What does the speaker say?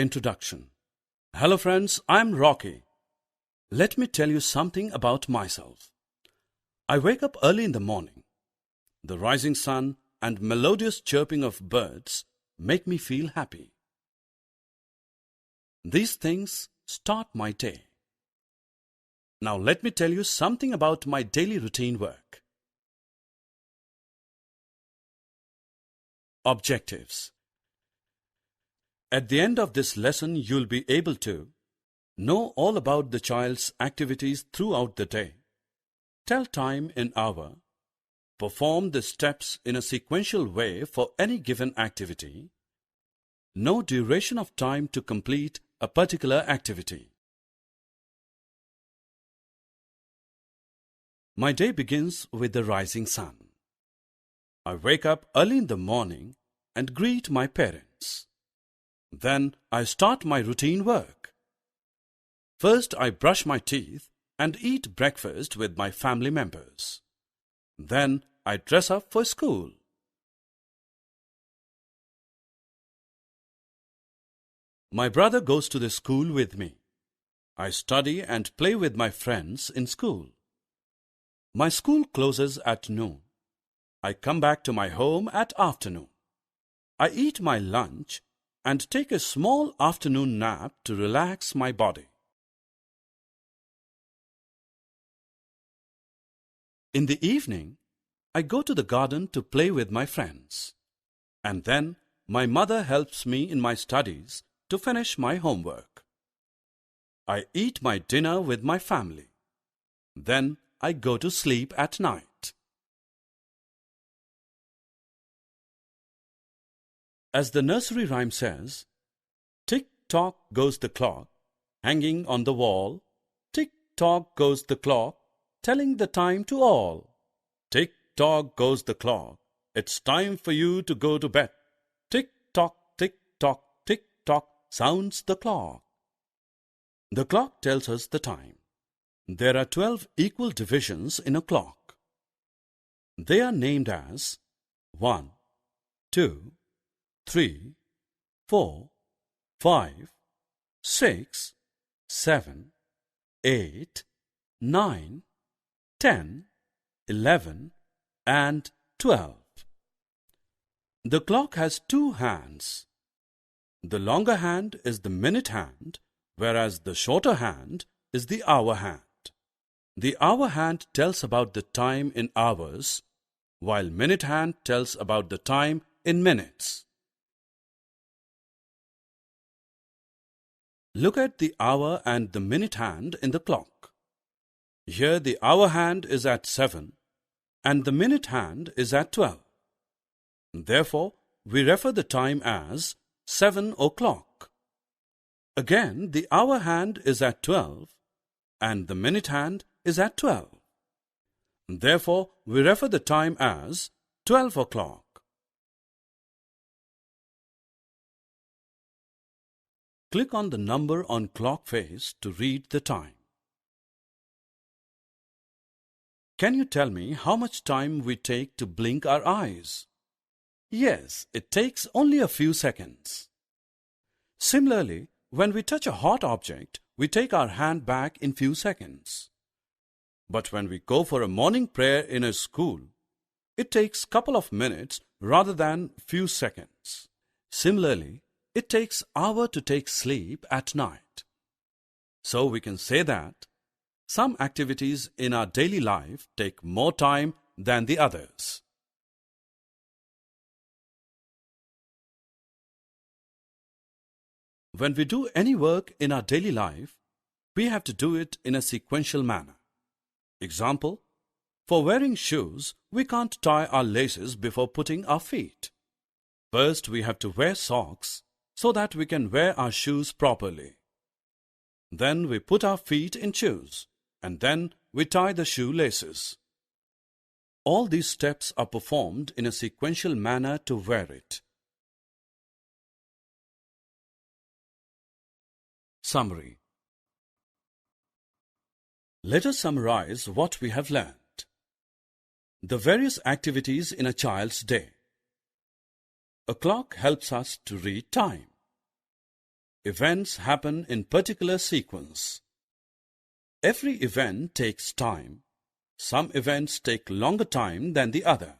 Introduction. Hello friends, I'm Rocky. Let me tell you something about myself. I wake up early in the morning. The rising sun and melodious chirping of birds make me feel happy. These things start my day. Now let me tell you something about my daily routine work. Objectives. At the end of this lesson, you'll be able to know all about the child's activities throughout the day, tell time in hour, perform the steps in a sequential way for any given activity, know duration of time to complete a particular activity. My day begins with the rising sun. I wake up early in the morning and greet my parents. Then I start my routine work. First, I brush my teeth and eat breakfast with my family members. Then I dress up for school. My brother goes to the school with me. I study and play with my friends in school. My school closes at noon. I come back to my home at afternoon. I eat my lunch and take a small afternoon nap to relax my body. In the evening, I go to the garden to play with my friends. And then my mother helps me in my studies to finish my homework. I eat my dinner with my family. Then I go to sleep at night. As the nursery rhyme says, tick-tock goes the clock, hanging on the wall. Tick-tock goes the clock, telling the time to all. Tick-tock goes the clock, it's time for you to go to bed. Tick-tock, tick-tock, tick-tock, sounds the clock. The clock tells us the time. There are 12 equal divisions in a clock. They are named as 1, 2, 3, 4, 5, 6, 7, 8, 9, 10, 11, and 12. The clock has two hands. The longer hand is the minute hand, whereas the shorter hand is the hour hand. The hour hand tells about the time in hours, while minute hand tells about the time in minutes. Look at the hour and the minute hand in the clock. Here the hour hand is at 7 and the minute hand is at 12. Therefore, we refer the time as 7 o'clock. Again, the hour hand is at 12 and the minute hand is at 12. Therefore, we refer the time as 12 o'clock. Click on the number on clock face to read the time. Can you tell me how much time we take to blink our eyes? Yes, it takes only a few seconds. Similarly, when we touch a hot object, we take our hand back in few seconds. But when we go for a morning prayer in a school, it takes couple of minutes rather than few seconds. Similarly, it takes hour to take sleep at night. So we can say that some activities in our daily life take more time than the others. When we do any work in our daily life, we have to do it in a sequential manner. Example, for wearing shoes, we can't tie our laces before putting our feet. First, we have to wear socks so that we can wear our shoes properly. Then we put our feet in shoes, and then we tie the shoe laces. All these steps are performed in a sequential manner to wear it. Summary. Let us summarize what we have learned. The various activities in a child's day. A clock helps us to read time. Events happen in particular sequence. Every event takes time. Some events take longer time than the other.